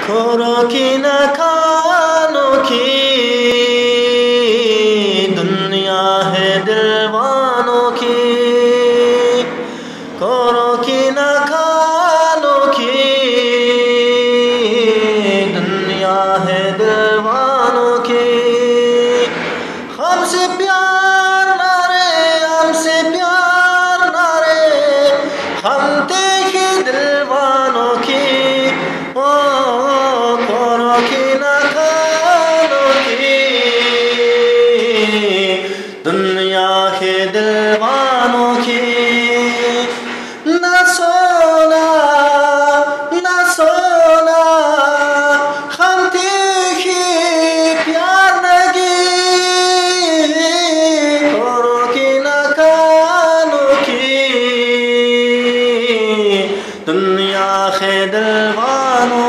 खोरों की न खानों की दुनिया है दीवानों की। खोरों की न खानों की दुनिया है दीवानों की। हमसे प्यार ना रे, हमसे प्यार ना रे, हम देखे दीवानों की। खोरों की न खानों की दुनिया है दीवानों की। न सोना न सोना हम देखे प्यार लगी। खोरों की न खानों की दुनिया है दीवानों